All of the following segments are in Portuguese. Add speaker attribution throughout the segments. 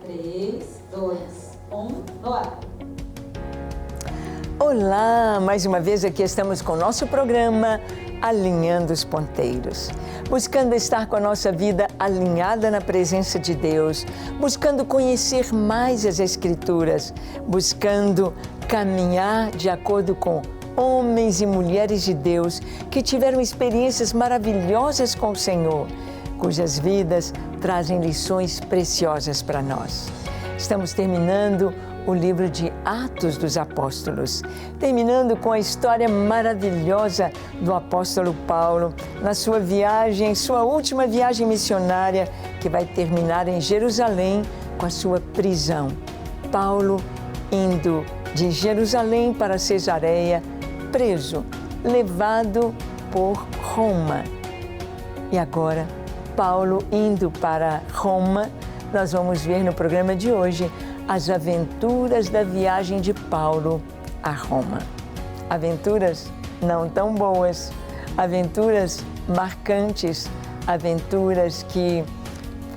Speaker 1: 3, 2, 1, no ar.
Speaker 2: Olá, mais uma vez aqui estamos com o nosso programa Alinhando os Ponteiros. Buscando estar com a nossa vida alinhada na presença de Deus, buscando conhecer mais as Escrituras, buscando caminhar de acordo com homens e mulheres de Deus que tiveram experiências maravilhosas com o Senhor, cujas vidas trazem lições preciosas para nós. Estamos terminando o livro de Atos dos Apóstolos, terminando com a história maravilhosa do apóstolo Paulo na sua viagem, sua última viagem missionária, que vai terminar em Jerusalém com a sua prisão. Paulo indo de Jerusalém para Cesareia, preso, levado por Roma. E agora, Paulo indo para Roma, nós vamos ver no programa de hoje as aventuras da viagem de Paulo a Roma. Aventuras não tão boas, aventuras marcantes, aventuras que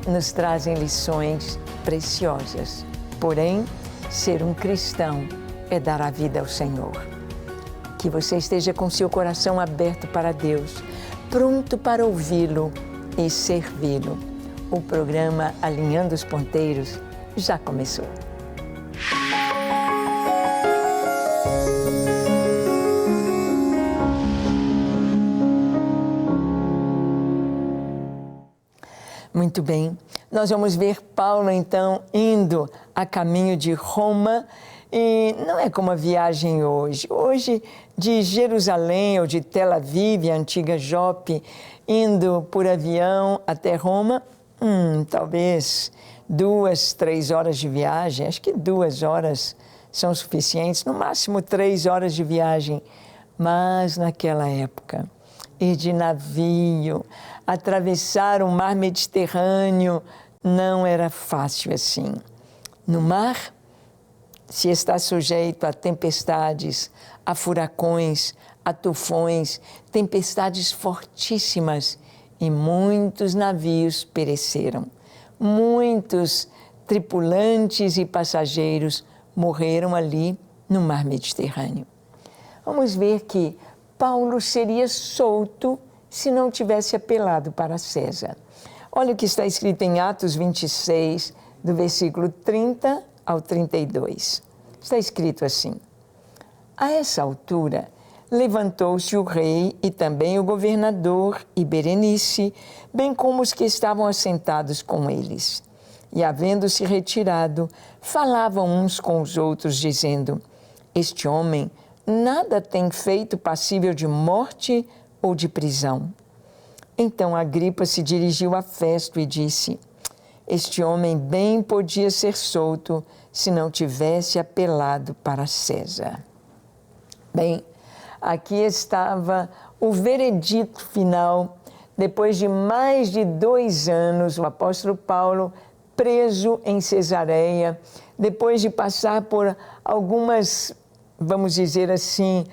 Speaker 2: nos trazem lições preciosas. Porém, ser um cristão é dar a vida ao Senhor. Que você esteja com seu coração aberto para Deus, pronto para ouvi-lo e servi-lo. O programa Alinhando os Ponteiros já começou. Muito bem, nós vamos ver Paulo então indo a caminho de Roma, e não é como a viagem hoje. Hoje, de Jerusalém ou de Tel Aviv, a antiga Jope, indo por avião até Roma, talvez 2, 3 horas de viagem, acho que 2 horas são suficientes, no máximo 3 horas de viagem. Mas naquela época, ir de navio, atravessar o mar Mediterrâneo, não era fácil assim. No mar, se está sujeito a tempestades, a furacões, a tufões, tempestades fortíssimas, e muitos navios pereceram. Muitos tripulantes e passageiros morreram ali no mar Mediterrâneo. Vamos ver que Paulo seria solto se não tivesse apelado para César. Olha o que está escrito em Atos 26, do versículo 30 ao 32. Está escrito assim: a essa altura, levantou-se o rei e também o governador e Berenice, bem como os que estavam assentados com eles. E, havendo-se retirado, falavam uns com os outros, dizendo: este homem nada tem feito passível de morte ou de prisão. Então Agripa se dirigiu a Festo e disse: este homem bem podia ser solto se não tivesse apelado para César. Bem, aqui estava o veredito final. Depois de mais de 2 anos, o apóstolo Paulo preso em Cesareia, depois de passar por algumas, vamos dizer assim,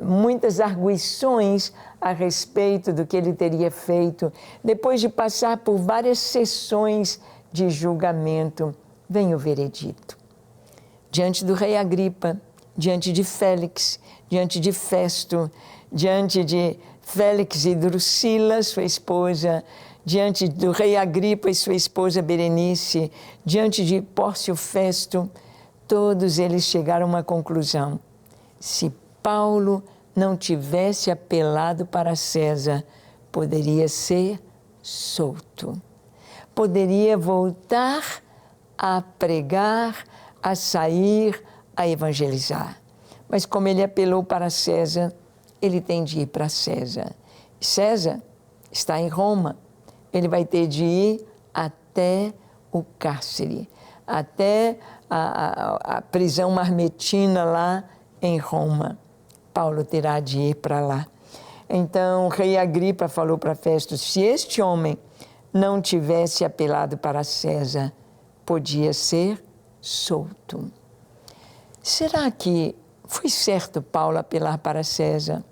Speaker 2: muitas arguições a respeito do que ele teria feito, depois de passar por várias sessões de julgamento, vem o veredito. Diante do rei Agripa, diante de Félix, diante de Festo, diante de Félix e Drusila, sua esposa, diante do rei Agripa e sua esposa Berenice, diante de Pórcio Festo, todos eles chegaram a uma conclusão: se Paulo não tivesse apelado para César, poderia ser solto, poderia voltar a pregar, a sair, a evangelizar. Mas como ele apelou para César, ele tem de ir para César. César está em Roma, ele vai ter de ir até o cárcere, até a prisão marmetina lá em Roma. Paulo terá de ir para lá. Então, o rei Agripa falou para Festo: se este homem não tivesse apelado para César, podia ser solto. Será que foi certo Paulo apelar para César?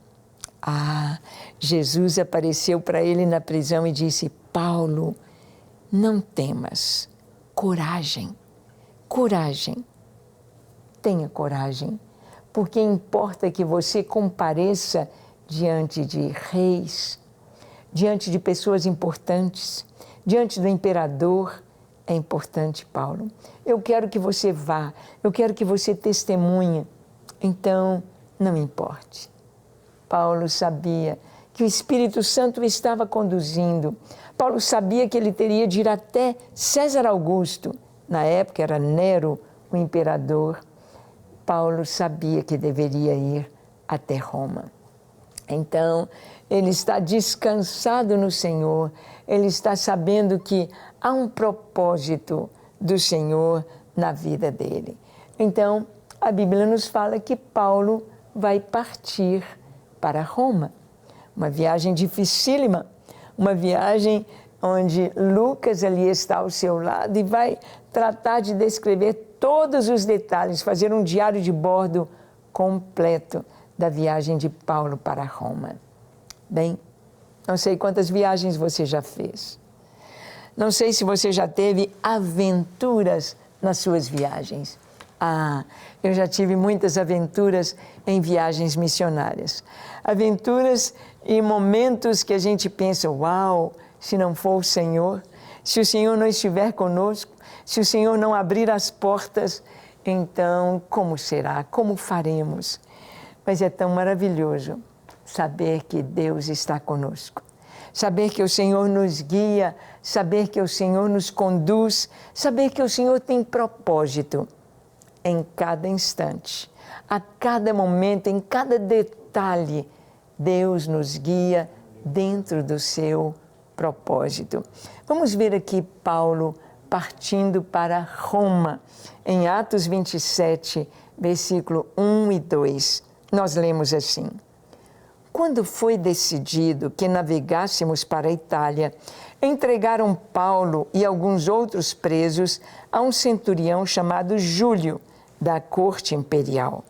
Speaker 2: Jesus apareceu para ele na prisão e disse: Paulo, não temas, coragem. Coragem. Tenha coragem, porque importa que você compareça diante de reis, diante de pessoas importantes, diante do imperador. É importante, Paulo. Eu quero que você vá, eu quero que você testemunhe. Então, não importe. Paulo sabia que o Espírito Santo o estava conduzindo. Paulo sabia que ele teria de ir até César Augusto. Na época era Nero, o imperador. Paulo sabia que deveria ir até Roma. Então, ele está descansado no Senhor, ele está sabendo que há um propósito do Senhor na vida dele. Então, a Bíblia nos fala que Paulo vai partir para Roma. Uma viagem dificílima, uma viagem onde Lucas ali está ao seu lado e vai tratar de descrever todos os detalhes, fazer um diário de bordo completo da viagem de Paulo para Roma. Bem, não sei quantas viagens você já fez. Não sei se você já teve aventuras nas suas viagens. Eu já tive muitas aventuras em viagens missionárias. Aventuras e momentos que a gente pensa, uau, se não for o Senhor, se o Senhor não estiver conosco, se o Senhor não abrir as portas, então como será? Como faremos? Mas é tão maravilhoso saber que Deus está conosco. Saber que o Senhor nos guia, saber que o Senhor nos conduz, saber que o Senhor tem propósito em cada instante, a cada momento, em cada detalhe. Deus nos guia dentro do seu propósito. Vamos ver aqui Paulo partindo para Roma, em Atos 27, versículo 1 e 2. Nós lemos assim: quando foi decidido que navegássemos para a Itália, entregaram Paulo e alguns outros presos a um centurião chamado Júlio, da corte imperial.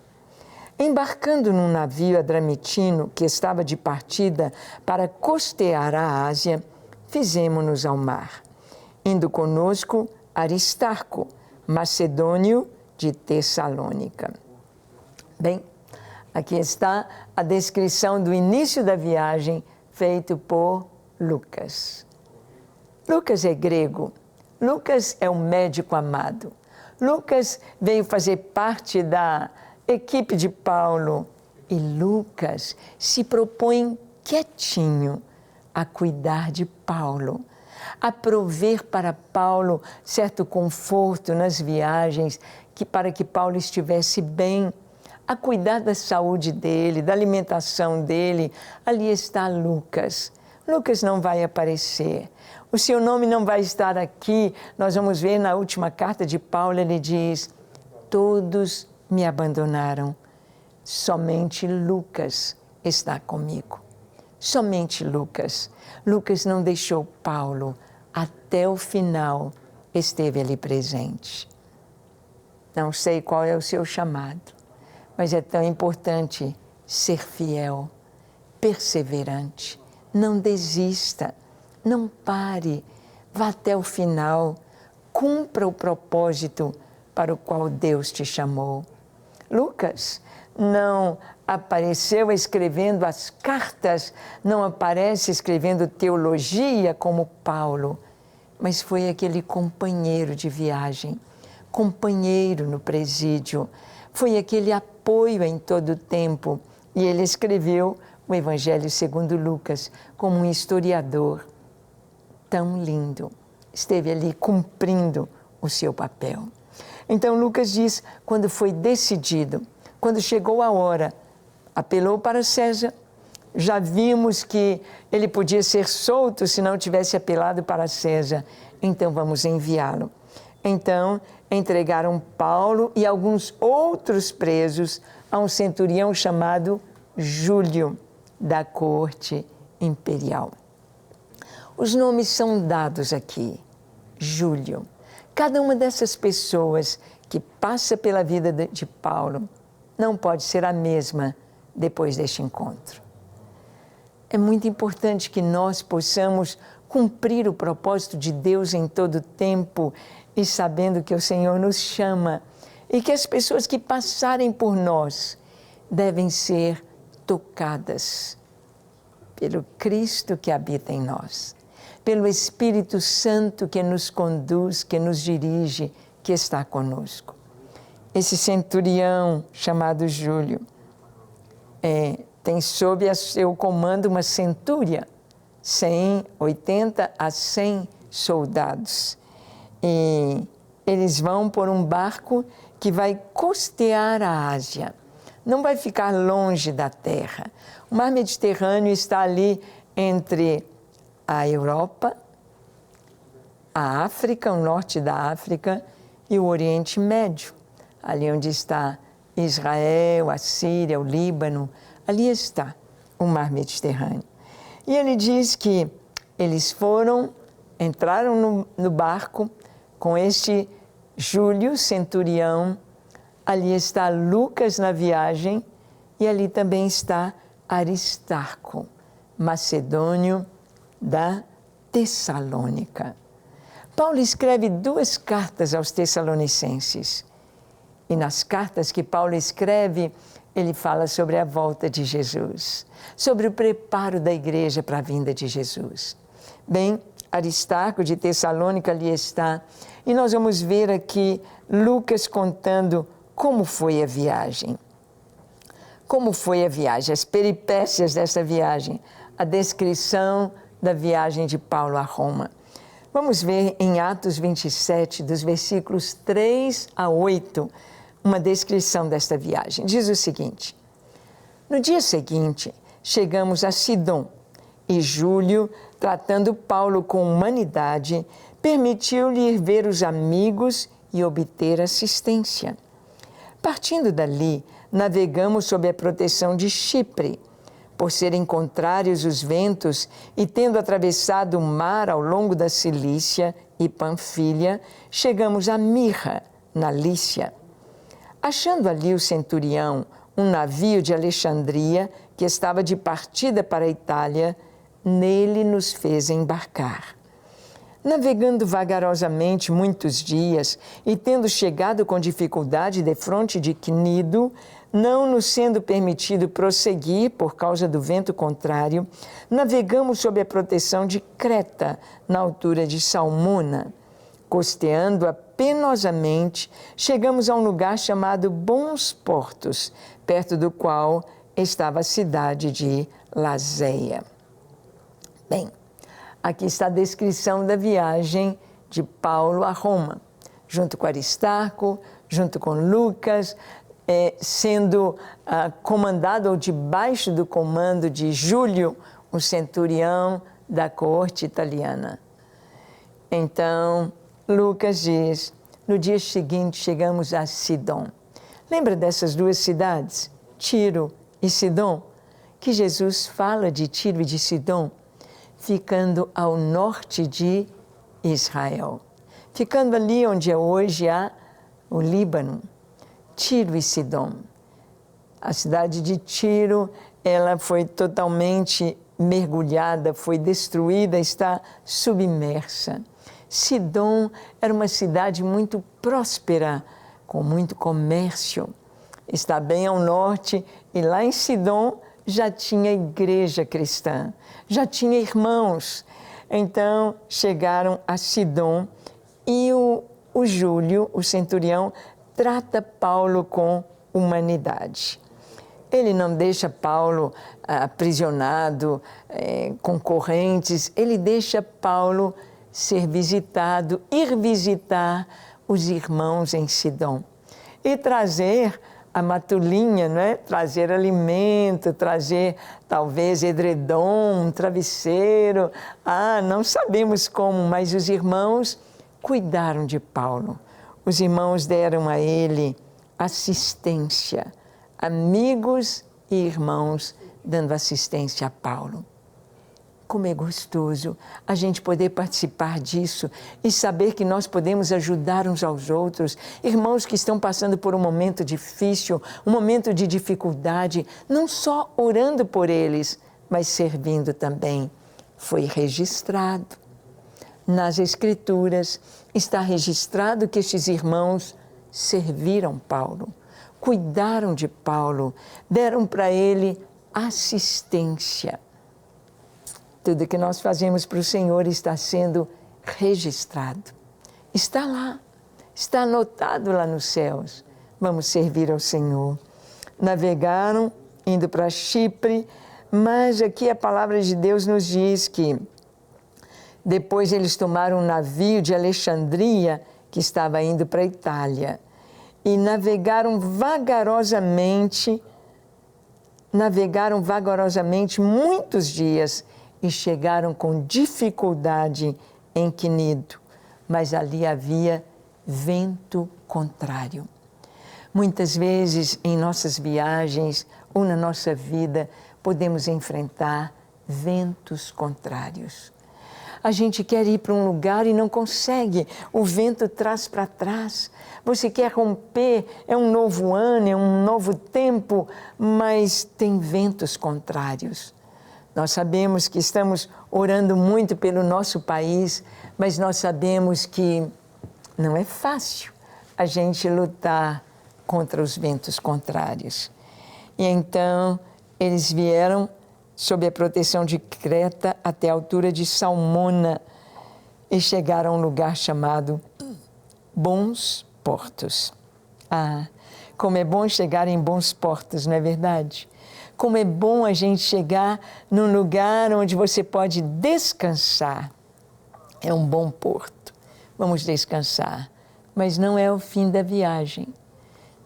Speaker 2: Embarcando num navio adramitino que estava de partida para costear a Ásia, fizemo-nos ao mar, indo conosco Aristarco, macedônio de Tessalônica. Bem, aqui está a descrição do início da viagem feito por Lucas. Lucas é grego. Lucas é um médico amado. Lucas veio fazer parte da equipe de Paulo. E Lucas se propõe quietinho a cuidar de Paulo, a prover para Paulo certo conforto nas viagens, para que Paulo estivesse bem, a cuidar da saúde dele, da alimentação dele. Ali está Lucas. Lucas não vai aparecer. O seu nome não vai estar aqui. Nós vamos ver na última carta de Paulo, ele diz: todos me abandonaram, somente Lucas está comigo. Somente Lucas. Lucas não deixou Paulo, até o final esteve ali presente. Não sei qual é o seu chamado, mas é tão importante ser fiel, perseverante. Não desista, não pare, vá até o final, cumpra o propósito para o qual Deus te chamou. Lucas não apareceu escrevendo as cartas, não aparece escrevendo teologia como Paulo, mas foi aquele companheiro de viagem, companheiro no presídio, foi aquele apoio em todo o tempo. E ele escreveu o Evangelho segundo Lucas como um historiador tão lindo. Esteve ali cumprindo o seu papel. Então Lucas diz, quando foi decidido, quando chegou a hora, apelou para César. Já vimos que ele podia ser solto se não tivesse apelado para César. Então vamos enviá-lo. Então entregaram Paulo e alguns outros presos a um centurião chamado Júlio, da corte imperial. Os nomes são dados aqui. Júlio. Cada uma dessas pessoas que passa pela vida de Paulo não pode ser a mesma depois deste encontro. É muito importante que nós possamos cumprir o propósito de Deus em todo o tempo e sabendo que o Senhor nos chama e que as pessoas que passarem por nós devem ser tocadas pelo Cristo que habita em nós, pelo Espírito Santo que nos conduz, que nos dirige, que está conosco. Esse centurião chamado Júlio tem sob a seu comando uma centúria, 80 a 100 soldados. E eles vão por um barco que vai costear a Ásia. Não vai ficar longe da terra. O mar Mediterrâneo está ali entre a Europa, a África, o norte da África e o Oriente Médio. Ali onde está Israel, a Síria, o Líbano, ali está o mar Mediterrâneo. E ele diz que eles entraram no barco com este Júlio, centurião. Ali está Lucas na viagem e ali também está Aristarco, macedônio da Tessalônica. Paulo escreve 2 cartas aos Tessalonicenses. E nas cartas que Paulo escreve, ele fala sobre a volta de Jesus, sobre o preparo da igreja para a vinda de Jesus. Bem, Aristarco de Tessalônica ali está. E nós vamos ver aqui Lucas contando como foi a viagem. Como foi a viagem, as peripécias dessa viagem, a descrição da viagem de Paulo a Roma. Vamos ver em Atos 27, dos versículos 3 a 8, uma descrição desta viagem. Diz o seguinte: no dia seguinte, chegamos a Sidom, e Júlio, tratando Paulo com humanidade, permitiu-lhe ir ver os amigos e obter assistência. Partindo dali, navegamos sob a proteção de Chipre. Por serem contrários os ventos e tendo atravessado o mar ao longo da Cilícia e Panfilha, chegamos a Mirra, na Lícia. Achando ali o centurião, um navio de Alexandria que estava de partida para a Itália, nele nos fez embarcar. Navegando vagarosamente muitos dias e tendo chegado com dificuldade defronte de Cnido, não nos sendo permitido prosseguir por causa do vento contrário, navegamos sob a proteção de Creta, na altura de Salmona. Costeando-a penosamente, chegamos a um lugar chamado Bons Portos, perto do qual estava a cidade de Lazéia. Bem, aqui está a descrição da viagem de Paulo a Roma, junto com Aristarco, junto com Lucas, sendo comandado ou debaixo do comando de Júlio, o centurião da corte italiana. Então, Lucas diz, no dia seguinte chegamos a Sidom. Lembra dessas 2 cidades, Tiro e Sidom? Que Jesus fala de Tiro e de Sidom, ficando ao norte de Israel. Ficando ali onde hoje há o Líbano, Tiro e Sidom. A cidade de Tiro, ela foi totalmente mergulhada, foi destruída, está submersa. Sidom era uma cidade muito próspera, com muito comércio. Está bem ao norte e lá em Sidom já tinha igreja cristã, já tinha irmãos. Então chegaram a Sidom e o Júlio, o centurião, trata Paulo com humanidade. Ele não deixa Paulo aprisionado, com correntes, ele deixa Paulo ser visitado, ir visitar os irmãos em Sidom e trazer a matulinha, né? Trazer alimento, trazer talvez edredom, um travesseiro. Não sabemos como, mas os irmãos cuidaram de Paulo. Os irmãos deram a ele assistência, amigos e irmãos dando assistência a Paulo. Como é gostoso a gente poder participar disso e saber que nós podemos ajudar uns aos outros. Irmãos que estão passando por um momento difícil, um momento de dificuldade, não só orando por eles, mas servindo também. Foi registrado nas Escrituras está registrado que estes irmãos serviram Paulo, cuidaram de Paulo, deram para ele assistência. Tudo que nós fazemos para o Senhor está sendo registrado. Está lá, está anotado lá nos céus. Vamos servir ao Senhor. Navegaram, indo para Chipre, mas aqui a palavra de Deus nos diz que depois eles tomaram um navio de Alexandria, que estava indo para a Itália, e navegaram vagarosamente muitos dias e chegaram com dificuldade em Quinido, mas ali havia vento contrário. Muitas vezes em nossas viagens ou na nossa vida podemos enfrentar ventos contrários. A gente quer ir para um lugar e não consegue, o vento traz para trás. Você quer romper, é um novo ano, é um novo tempo, mas tem ventos contrários. Nós sabemos que estamos orando muito pelo nosso país, mas nós sabemos que não é fácil a gente lutar contra os ventos contrários. E então eles vieram sob a proteção de Creta até a altura de Salmona e chegaram a um lugar chamado Bons Portos. Ah, como é bom chegar em bons portos, não é verdade? Como é bom a gente chegar num lugar onde você pode descansar. É um bom porto. Vamos descansar. Mas não é o fim da viagem.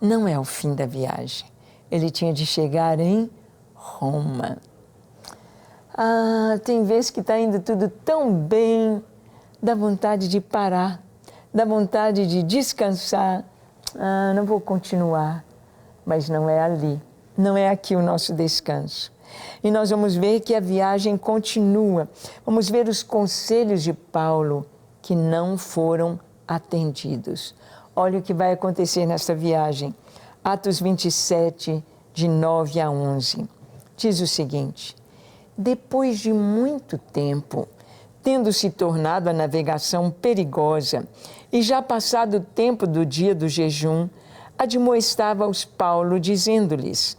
Speaker 2: Não é o fim da viagem. Ele tinha de chegar em Roma. Ah, tem vezes que está indo tudo tão bem, dá vontade de parar, dá vontade de descansar. Ah, não vou continuar. Mas não é ali, não é aqui o nosso descanso. E nós vamos ver que a viagem continua. Vamos ver os conselhos de Paulo que não foram atendidos. Olha o que vai acontecer nesta viagem. Atos 27, de 9 a 11. Diz o seguinte: depois de muito tempo, tendo se tornado a navegação perigosa e já passado o tempo do dia do jejum, admoestava-os Paulo, dizendo-lhes: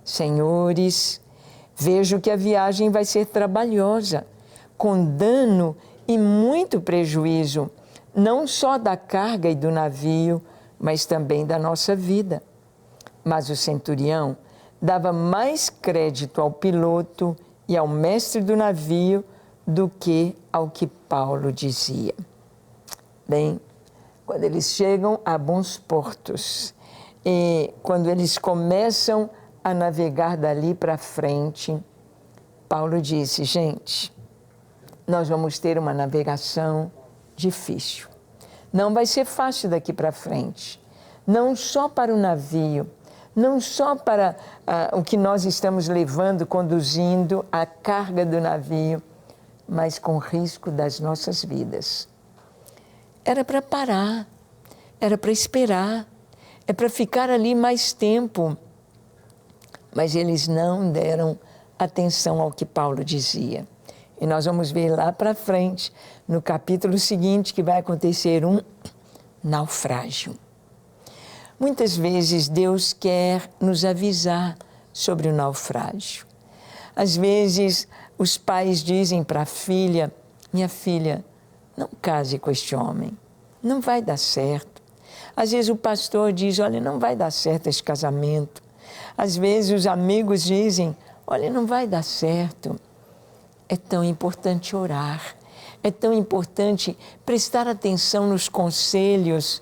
Speaker 2: Senhores, vejo que a viagem vai ser trabalhosa, com dano e muito prejuízo, não só da carga e do navio, mas também da nossa vida. Mas o centurião dava mais crédito ao piloto e ao mestre do navio do que ao que Paulo dizia. Bem, quando eles chegam a bons portos e quando eles começam a navegar dali para frente, Paulo disse: gente, nós vamos ter uma navegação difícil. Não vai ser fácil daqui para frente, não só para o navio, não só para o que nós estamos levando, conduzindo, a carga do navio, mas com risco das nossas vidas. Era para parar, era para esperar, é para ficar ali mais tempo. Mas eles não deram atenção ao que Paulo dizia. E nós vamos ver lá para frente, no capítulo seguinte, que vai acontecer um naufrágio. Muitas vezes Deus quer nos avisar sobre o naufrágio. Às vezes os pais dizem para a filha: minha filha, não case com este homem, não vai dar certo. Às vezes o pastor diz: olha, não vai dar certo esse casamento. Às vezes os amigos dizem: olha, não vai dar certo. É tão importante orar, é tão importante prestar atenção nos conselhos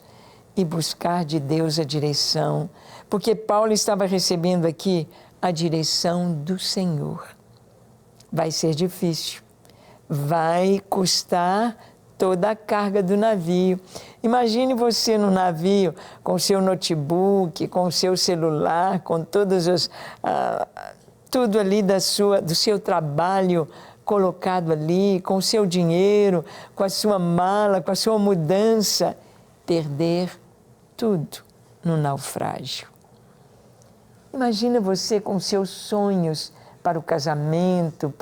Speaker 2: e buscar de Deus a direção, porque Paulo estava recebendo aqui a direção do Senhor. Vai ser difícil, vai custar toda a carga do navio. Imagine você no navio com o seu notebook, com o seu celular, com todos os tudo ali do seu trabalho colocado ali, com o seu dinheiro, com a sua mala, com a sua mudança, perder tudo no naufrágio. Imagina você com seus sonhos para o casamento,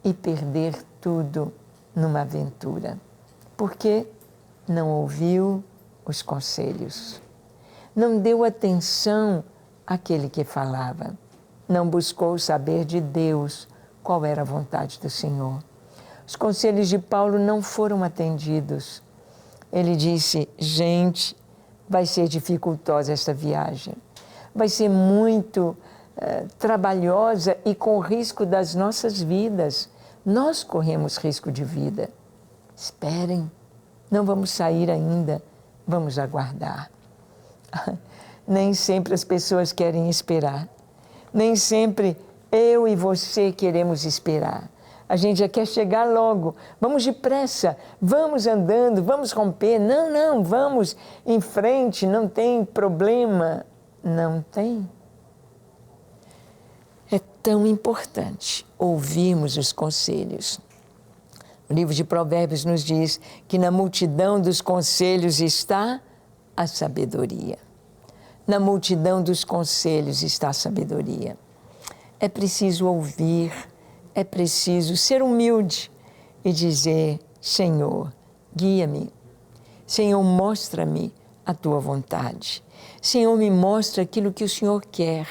Speaker 2: e perder tudo numa aventura. Porque não ouviu os conselhos, não deu atenção àquele que falava, não buscou saber de Deus qual era a vontade do Senhor. Os conselhos de Paulo não foram atendidos. Ele disse: gente, vai ser dificultosa esta viagem, vai ser muito trabalhosa e com risco das nossas vidas. Nós corremos risco de vida. Esperem, não vamos sair ainda, vamos aguardar. Nem sempre as pessoas querem esperar, nem sempre eu e você queremos esperar. A gente já quer chegar logo, vamos depressa, vamos andando, vamos romper. Não, vamos em frente, não tem problema. Não tem. É tão importante ouvirmos os conselhos. O livro de Provérbios nos diz que na multidão dos conselhos está a sabedoria. Na multidão dos conselhos está a sabedoria. É preciso ouvir, é preciso ser humilde e dizer: Senhor, guia-me. Senhor, mostra-me a tua vontade. Senhor, me mostra aquilo que o Senhor quer.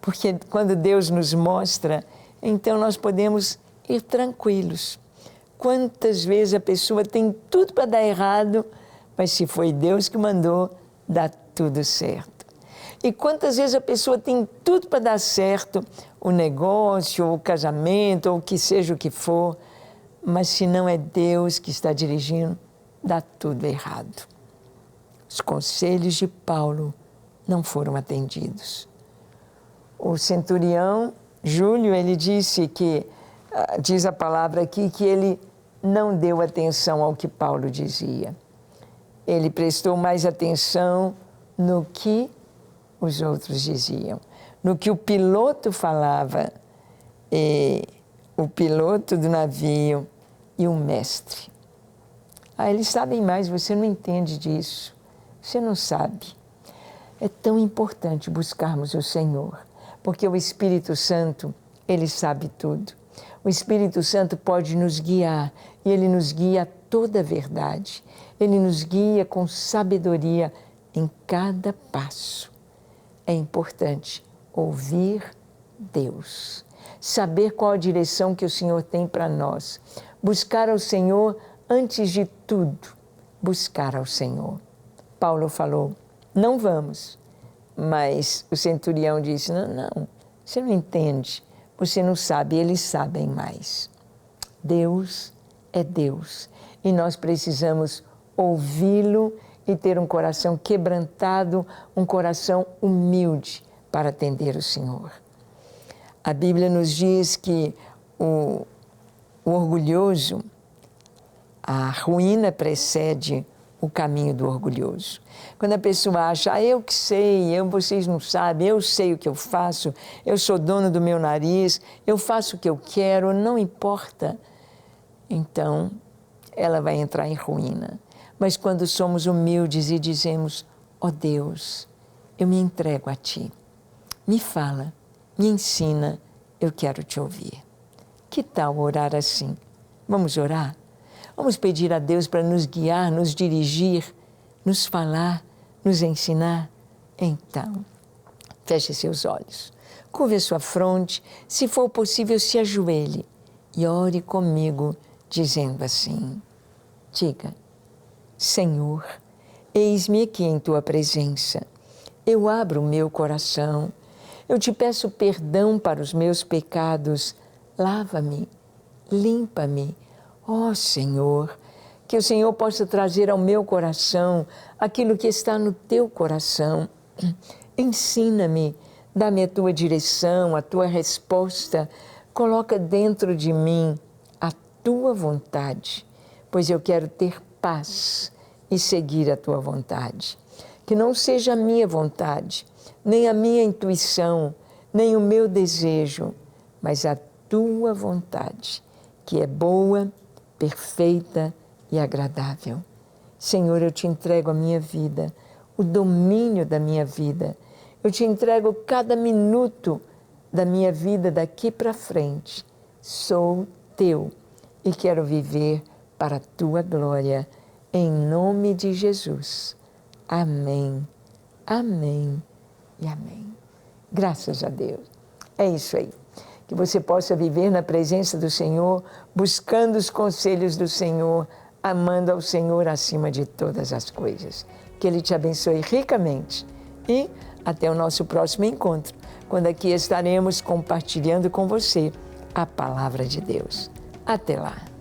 Speaker 2: Porque quando Deus nos mostra, então nós podemos ir tranquilos. Quantas vezes a pessoa tem tudo para dar errado, mas se foi Deus que mandou, dá tudo certo. E quantas vezes a pessoa tem tudo para dar certo, o negócio, o casamento, ou que seja o que for, mas se não é Deus que está dirigindo, dá tudo errado. Os conselhos de Paulo não foram atendidos. O centurião Júlio, ele disse que, diz a palavra aqui, que ele não deu atenção ao que Paulo dizia. Ele prestou mais atenção no que os outros diziam, no que o piloto falava, o piloto do navio e o mestre. Eles sabem mais, você não entende disso, você não sabe. É tão importante buscarmos o Senhor, porque o Espírito Santo, ele sabe tudo. O Espírito Santo pode nos guiar, e ele nos guia a toda a verdade. Ele nos guia com sabedoria em cada passo. É importante ouvir Deus, saber qual a direção que o Senhor tem para nós. Buscar ao Senhor antes de tudo, buscar ao Senhor. Paulo falou: não vamos. Mas o centurião disse: não, você não entende, você não sabe, eles sabem mais. Deus é Deus e nós precisamos ouvi-lo e ter um coração quebrantado, um coração humilde para atender o Senhor. A Bíblia nos diz que o orgulhoso, a ruína precede o caminho do orgulhoso. Quando a pessoa acha: eu que sei, vocês não sabem, eu sei o que eu faço, eu sou dono do meu nariz, eu faço o que eu quero, não importa. Então, ela vai entrar em ruína. Mas quando somos humildes e dizemos: ó Deus, eu me entrego a Ti, me fala, me ensina, eu quero Te ouvir. Que tal orar assim? Vamos orar? Vamos pedir a Deus para nos guiar, nos dirigir, nos falar, nos ensinar? Então, feche seus olhos, curve a sua fronte, se for possível, se ajoelhe e ore comigo, dizendo assim: diga: Senhor, eis-me aqui em Tua presença, eu abro o meu coração, eu Te peço perdão para os meus pecados, lava-me, limpa-me. Ó Senhor, que o Senhor possa trazer ao meu coração aquilo que está no Teu coração. Ensina-me, dá-me a Tua direção, a Tua resposta. Coloca dentro de mim a Tua vontade, pois eu quero ter paz e seguir a Tua vontade. Que não seja a minha vontade, nem a minha intuição, nem o meu desejo, mas a Tua vontade, que é boa, perfeita e agradável. Senhor, eu Te entrego a minha vida, o domínio da minha vida. Eu Te entrego cada minuto da minha vida daqui para frente. Sou Teu e quero viver para a tua glória, em nome de Jesus. Amém, amém e amém. Graças a Deus. É isso aí. Que você possa viver na presença do Senhor, buscando os conselhos do Senhor, amando ao Senhor acima de todas as coisas. Que Ele te abençoe ricamente. E até o nosso próximo encontro, quando aqui estaremos compartilhando com você a Palavra de Deus. Até lá!